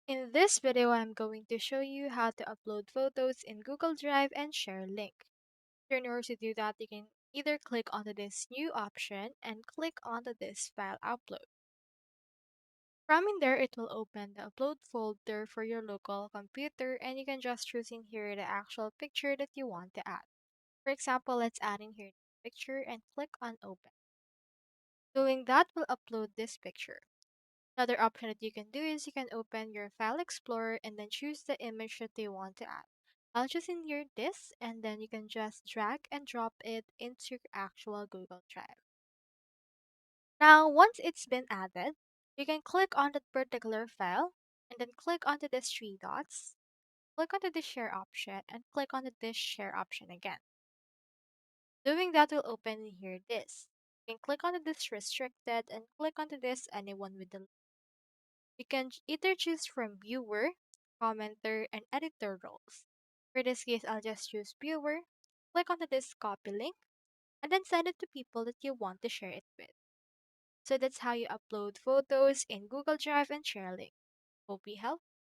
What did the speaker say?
In this video, I'm going to show you how to upload photos in Google Drive and share link. In order to do that, you can either click onto this new option and click onto this file upload. From in there, it will open the upload folder for your local computer and you can just choose in here the actual picture that you want to add. For example, let's add in here the picture and click on open. Doing that will upload this picture. Another option that you can do is you can open your file explorer and then choose the image that you want to add. I'll just in here this and then you can just drag and drop it into your actual Google Drive. Now once it's been added, you can click on that particular file and then click onto these three dots, click onto the share option and click onto this share option again. Doing that will open in here this. You can click onto this restricted and click onto this anyone with the. You can either choose from viewer, commenter, and editor roles. For this case, I'll just choose viewer, click onto this copy link, and then send it to people that you want to share it with. So that's how you upload photos in Google Drive and share link. Hope we help.